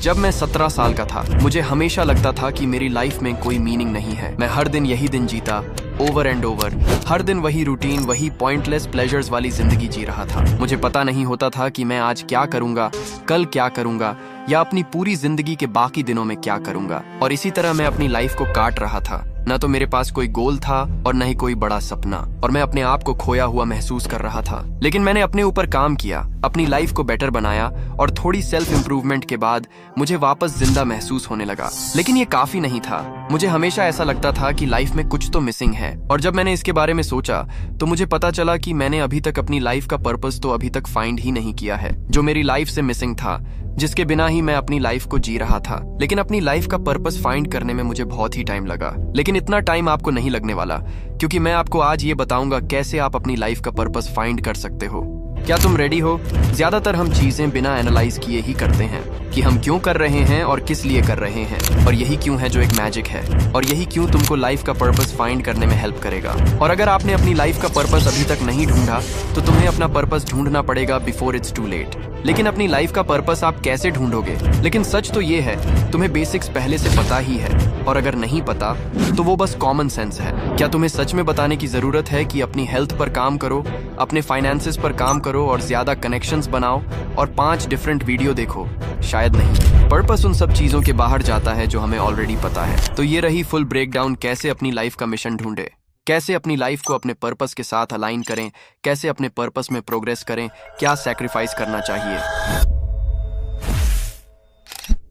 जब मैं 17 साल का था, मुझे हमेशा लगता था कि मेरी लाइफ में कोई मीनिंग नहीं है। मैं हर दिन यही दिन जीता, ओवर एंड ओवर। हर दिन वही रूटीन, वही पॉइंटलेस प्लेजर्स वाली जिंदगी जी रहा था। मुझे पता नहीं होता था कि मैं आज क्या करूंगा, कल क्या करूंगा, या अपनी पूरी जिंदगी के बाकी दिनों में क्या करूंगा। और इसी तरह मैं अपनी लाइफ को काट रहा था। न तो मेरे पास कोई गोल था और न ही कोई बड़ा सपना, और मैं अपने आप को खोया हुआ महसूस कर रहा था। लेकिन मैंने अपने ऊपर काम किया, अपनी लाइफ को बेटर बनाया, और थोड़ी सेल्फ इंप्रूवमेंट के बाद मुझे वापस जिंदा महसूस होने लगा। लेकिन ये काफी नहीं था। मुझे हमेशा ऐसा लगता था कि लाइफ में कुछ तो मिसिंग है। और जब मैंने इसके बारे में सोचा तो मुझे पता चला कि मैंने अभी तक अपनी लाइफ का पर्पस तो अभी तक फाइंड ही नहीं किया है, जो मेरी लाइफ से मिसिंग था, जिसके बिना ही मैं अपनी लाइफ को जी रहा था। लेकिन अपनी लाइफ का पर्पस फाइंड करने में मुझे बहुत ही टाइम लगा। लेकिन इतना टाइम आपको नहीं लगने वाला, क्योंकि मैं आपको आज ये बताऊंगा कैसे आप अपनी लाइफ का पर्पस फाइंड कर सकते हो। क्या तुम रेडी हो? ज्यादातर हम चीजें बिना एनालाइज किए ही करते हैं कि हम क्यों कर रहे हैं और किस लिए कर रहे हैं, और यही क्यों है जो एक मैजिक है, और यही क्यों तुमको लाइफ का पर्पस फाइंड करने में हेल्प करेगा। और अगर आपने अपनी लाइफ का पर्पस अभी तक नहीं ढूंढा तो तुम्हें अपना पर्पस ढूंढना पड़ेगा बिफोर इट्स टू लेट। लेकिन अपनी लाइफ का पर्पस आप कैसे ढूंढोगे? लेकिन सच तो ये है, तुम्हें बेसिक्स पहले से पता ही है, और अगर नहीं पता तो वो बस कॉमन सेंस है। क्या तुम्हें सच में बताने की जरूरत है कि अपनी हेल्थ पर काम करो, अपने फाइनेंसेस पर काम करो, और ज्यादा कनेक्शंस बनाओ, और 5 डिफरेंट वीडियो देखो? शायद नहीं। पर्पस उन सब चीजों के बाहर जाता है जो हमें ऑलरेडी पता है। तो ये रही फुल ब्रेकडाउन, कैसे अपनी लाइफ का मिशन ढूंढे, कैसे अपनी लाइफ को अपने पर्पस के साथ अलाइन करें, कैसे अपने पर्पस में प्रोग्रेस करें, क्या सैक्रिफाइस करना चाहिए।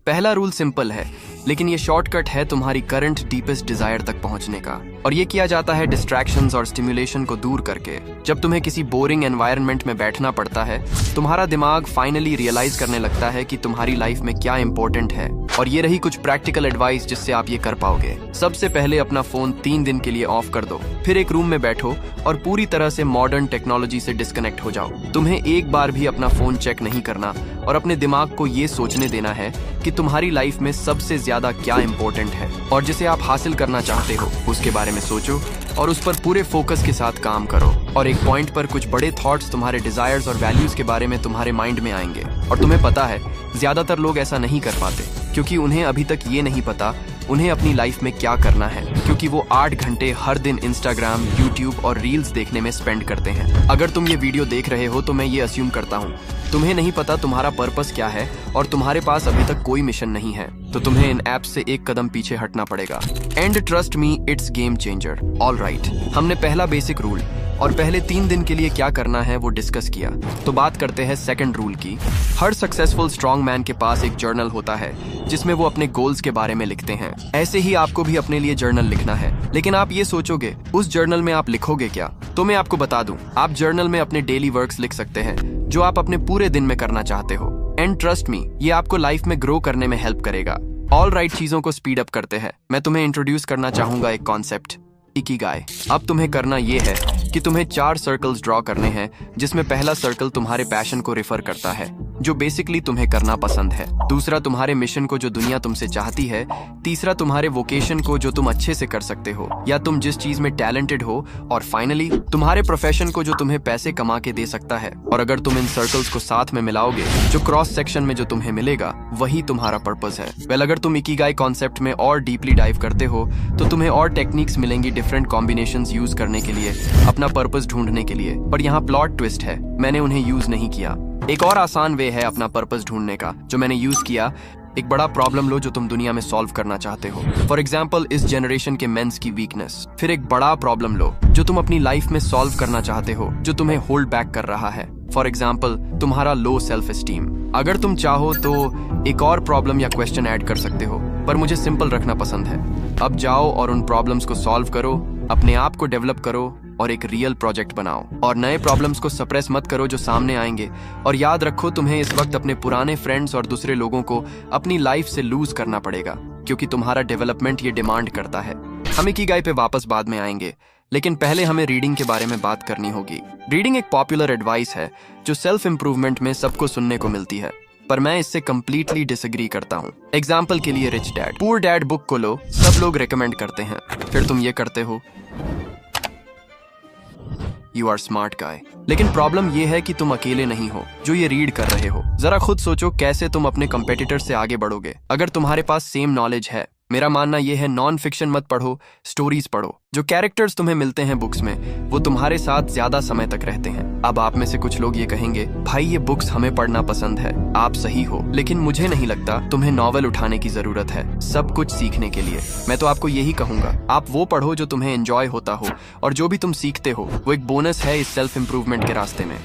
पहला रूल सिंपल है, लेकिन ये शॉर्टकट है तुम्हारी करंट डीपेस्ट डिजायर तक पहुंचने का, और ये किया जाता है डिस्ट्रैक्शंस और स्टिमुलेशन को दूर करके। जब तुम्हें किसी बोरिंग एनवायरनमेंट में बैठना पड़ता है, तुम्हारा दिमाग फाइनली रियलाइज करने लगता है कि तुम्हारी लाइफ में क्या इंपॉर्टेंट है। और ये रही कुछ प्रैक्टिकल एडवाइस जिससे आप ये कर पाओगे। सबसे पहले अपना फोन 3 दिन के लिए ऑफ कर दो, फिर एक रूम में बैठो और पूरी तरह से मॉडर्न टेक्नोलॉजी से डिस्कनेक्ट हो जाओ। तुम्हें एक बार भी अपना फोन चेक नहीं करना, और अपने दिमाग को ये सोचने देना है कि तुम्हारी लाइफ में सबसे ज्यादा क्या इंपॉर्टेंट है, और जिसे आप हासिल करना चाहते हो उसके बारे में सोचो, और उस पर पूरे फोकस के साथ काम करो। और एक पॉइंट पर कुछ बड़े थॉट्स तुम्हारे डिजायर्स और वैल्यूज के बारे में तुम्हारे माइंड में आएंगे। और तुम्हें पता है, ज्यादातर लोग ऐसा नहीं कर पाते, क्योंकि उन्हें अभी तक ये नहीं पता उन्हें अपनी लाइफ में क्या करना है, क्योंकि वो 8 घंटे हर दिन इंस्टाग्राम, यूट्यूब और रील्स देखने में स्पेंड करते हैं। अगर तुम ये वीडियो देख रहे हो तो मैं ये अस्यूम करता हूँ तुम्हें नहीं पता तुम्हारा पर्पस क्या है, और तुम्हारे पास अभी तक कोई मिशन नहीं है। तो तुम्हें इन ऐप्स से एक कदम पीछे हटना पड़ेगा। And trust me, it's game changer. Alright, हमने पहला बेसिक रूल और पहले 3 दिन के लिए क्या करना है वो डिस्कस किया। तो बात करते हैं सेकंड रूल की। हर सक्सेसफुल स्ट्रॉन्ग मैन के पास एक जर्नल होता है जिसमें वो अपने गोल्स के बारे में लिखते हैं। ऐसे ही आपको भी अपने लिए जर्नल लिखना है। लेकिन आप ये सोचोगे उस जर्नल में आप लिखोगे क्या? तो मैं आपको बता दूं, आप जर्नल में अपने डेली वर्क्स लिख सकते हैं जो आप अपने पूरे दिन में करना चाहते हो। एंड ट्रस्ट मी, ये आपको लाइफ में ग्रो करने में हेल्प करेगा। ऑल राइट, चीजों को स्पीड अप करते हैं। मैं तुम्हें इंट्रोड्यूस करना चाहूंगा एक कॉन्सेप्ट, इकिगाई। अब तुम्हें करना ये है कि तुम्हें 4 सर्कल्स ड्रॉ करने हैं, जिसमें पहला सर्कल तुम्हारे पैशन को रिफर करता है, जो बेसिकली तुम्हें करना पसंद है। दूसरा तुम्हारे मिशन को, जो दुनिया तुमसे चाहती है। तीसरा तुम्हारे वोकेशन को, जो तुम अच्छे से कर सकते हो या तुम जिस चीज में टैलेंटेड हो। और फाइनली तुम्हारे प्रोफेशन को, जो तुम्हें पैसे कमा के दे सकता है। और अगर तुम इन सर्कल्स को साथ में मिलाओगे, जो क्रॉस सेक्शन में जो तुम्हें मिलेगा वही तुम्हारा पर्पस है। वेल, अगर तुम इकिगाई कॉन्सेप्ट में और डीपली डाइव करते हो तो तुम्हें और टेक्निक्स मिलेंगी डिफरेंट कॉम्बिनेशंस यूज करने के लिए, अपना पर्पस ढूंढने के लिए। पर यहाँ प्लॉट ट्विस्ट है, मैंने उन्हें यूज नहीं किया। एक और आसान वे है अपना पर्पस ढूंढने का जो मैंने यूज किया। एक बड़ा प्रॉब्लम लो जो तुम दुनिया में सॉल्व करना चाहते हो। फॉर एग्जाम्पल, इस जनरेशन के मेंस की वीकनेस। फिर एक बड़ा प्रॉब्लम लो जो तुम अपनी लाइफ में सॉल्व करना चाहते हो, जो तुम्हें होल्ड बैक कर रहा है। फॉर एग्जाम्पल, तुम्हारा लो सेल्फ एस्टीम। अगर तुम चाहो तो एक और प्रॉब्लम या क्वेश्चन ऐड कर सकते हो, पर मुझे सिंपल रखना पसंद है। अब जाओ और उन प्रॉब्लम्स को सॉल्व करो, अपने आप को डेवलप करो और एक रियल प्रोजेक्ट बनाओ। और नए प्रॉब्लम्स को सप्रेस मत करो जो सामने आएंगे। और याद रखो, तुम्हें इस वक्त अपने पुराने फ्रेंड्स और दूसरे लोगों को अपनी लाइफ से लूज करना पड़ेगा, क्योंकि तुम्हारा डेवलपमेंट ये डिमांड करता है। हम इकिगाई पे वापस बाद में आएंगे, लेकिन पहले हमें रीडिंग के बारे में बात करनी होगी। रीडिंग एक पॉपुलर एडवाइस है जो सेल्फ इंप्रूवमेंट में सबको सुनने को मिलती है, पर मैं इससे कंप्लीटली डिसएग्री करता हूँ। एग्जाम्पल के लिए rich dad poor dad book को लो, सब लोग रेकमेंड करते हैं, फिर तुम ये करते हो। You are smart guy. लेकिन प्रॉब्लम ये है कि तुम अकेले नहीं हो जो ये रीड कर रहे हो। जरा खुद सोचो कैसे तुम अपने कंपेटिटर से आगे बढ़ोगे अगर तुम्हारे पास सेम नॉलेज है। मेरा मानना यह है नॉन फिक्शन मत पढ़ो, स्टोरीज पढ़ो। जो कैरेक्टर्स तुम्हें मिलते हैं बुक्स में वो तुम्हारे साथ ज्यादा समय तक रहते हैं। अब आप में से कुछ लोग ये कहेंगे, भाई ये बुक्स हमें पढ़ना पसंद है। आप सही हो, लेकिन मुझे नहीं लगता तुम्हें नॉवेल उठाने की जरूरत है सब कुछ सीखने के लिए। मैं तो आपको यही कहूंगा, आप वो पढ़ो जो तुम्हें एंजॉय होता हो, और जो भी तुम सीखते हो वो एक बोनस है इस सेल्फ इंप्रूवमेंट के रास्ते में।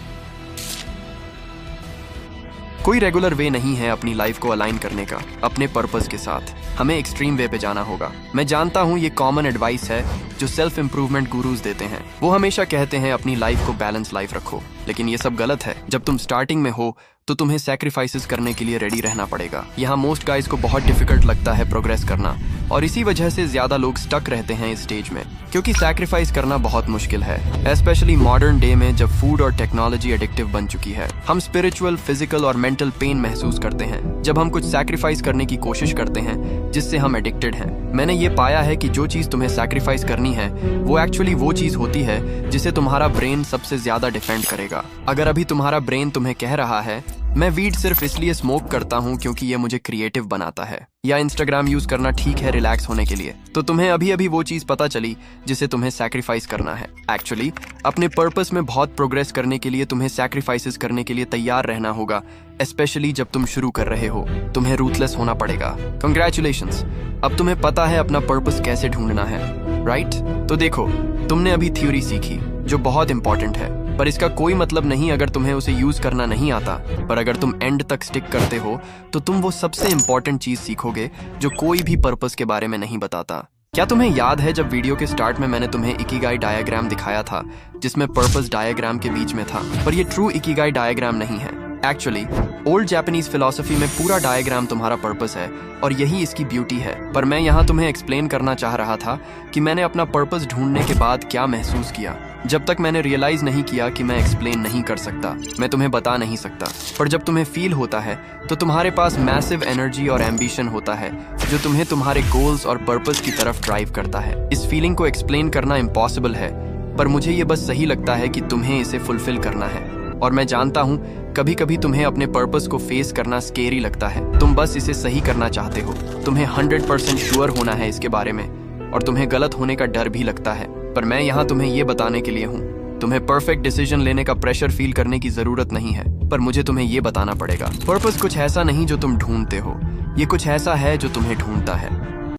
कोई रेगुलर वे नहीं है अपनी लाइफ को अलाइन करने का अपने पर्पस के साथ। हमें एक्सट्रीम वे पे जाना होगा। मैं जानता हूँ ये कॉमन एडवाइस है जो सेल्फ इंप्रूवमेंट गुरुज देते हैं। वो हमेशा कहते हैं अपनी लाइफ को बैलेंस लाइफ रखो, लेकिन ये सब गलत है। जब तुम स्टार्टिंग में हो तो तुम्हें सैक्रिफाइसेस करने के लिए रेडी रहना पड़ेगा। यहाँ मोस्ट गाइज को बहुत डिफिकल्ट लगता है प्रोग्रेस करना, और इसी वजह से ज्यादा लोग स्टक रहते हैं इस स्टेज में, क्योंकि सैक्रिफाइस करना बहुत मुश्किल है, स्पेशली मॉडर्न डे में जब फूड और टेक्नोलॉजी एडिक्टिव बन चुकी है। हम स्पिरिचुअल, फिजिकल और मेंटल पेन महसूस करते हैं जब हम कुछ सैक्रिफाइस करने की कोशिश करते हैं जिससे हम एडिक्टेड हैं। मैंने ये पाया है कि जो चीज तुम्हें सैक्रिफाइस करनी है वो एक्चुअली वो चीज होती है जिसे तुम्हारा ब्रेन सबसे ज्यादा डिफेंड करेगा। अगर अभी तुम्हारा ब्रेन तुम्हें कह रहा है मैं वीड सिर्फ इसलिए स्मोक करता हूँ क्योंकि ये मुझे क्रिएटिव बनाता है, या इंस्टाग्राम यूज करना ठीक है रिलैक्स होने के लिए, तो तुम्हें अभी अभी वो चीज पता चली जिसे तुम्हें सैक्रिफाइस करना है। एक्चुअली अपने पर्पस में बहुत प्रोग्रेस करने के लिए तुम्हें सैक्रिफाइसेस करने के लिए तैयार रहना होगा, स्पेशली जब तुम शुरू कर रहे हो। तुम्हें रूथलेस होना पड़ेगा। कंग्रेचुलेशंस, अब तुम्हें पता है अपना पर्पस कैसे ढूंढना है, राइट? तो देखो, तुमने अभी थ्योरी सीखी जो बहुत इंपॉर्टेंट है, पर इसका कोई मतलब नहीं अगर तुम्हें उसे यूज करना नहीं आता। पर अगर तुम एंड तक स्टिक करते हो तो तुम वो सबसे इंपॉर्टेंट चीज सीखोगे जो कोई भी पर्पस के बारे में नहीं बताता। क्या तुम्हें याद है जब वीडियो के स्टार्ट में मैंने तुम्हें इकिगाई डायग्राम दिखाया था जिसमें पर्पस डायग्राम के बीच में था? पर ये ट्रू इकिगाई डायग्राम नहीं है। एक्चुअली ओल्ड जापानीज फिलॉसफी में पूरा डायग्राम तुम्हारा पर्पस है, और यही इसकी ब्यूटी है। पर मैं यहाँ तुम्हें एक्सप्लेन करना चाह रहा था कि मैंने अपना पर्पस ढूंढने के बाद क्या महसूस किया। जब तक मैंने रियलाइज नहीं किया कि मैं एक्सप्लेन नहीं कर सकता, मैं तुम्हें बता नहीं सकता। पर जब तुम्हें फील होता है तो तुम्हारे पास मैसिव एनर्जी और एम्बिशन होता है जो तुम्हें तुम्हारे गोल्स और पर्पस की तरफ ड्राइव करता है। इस फीलिंग को एक्सप्लेन करना इम्पॉसिबल है, पर मुझे ये बस सही लगता है कि तुम्हें इसे फुलफिल करना है। और मैं जानता हूँ कभी कभी तुम्हें अपने पर्पस को फेस करना स्केरी लगता है। तुम बस इसे सही करना चाहते हो, तुम्हें 100% श्योर होना है इसके बारे में, और तुम्हें गलत होने का डर भी लगता है। पर मैं यहाँ तुम्हें ये बताने के लिए हूँ, तुम्हें परफेक्ट डिसीजन लेने का प्रेशर फील करने की जरूरत नहीं है। पर मुझे तुम्हें ये बताना पड़ेगा, पर्पस कुछ ऐसा नहीं जो तुम ढूंढते हो, ये कुछ ऐसा है जो तुम्हें ढूंढता है।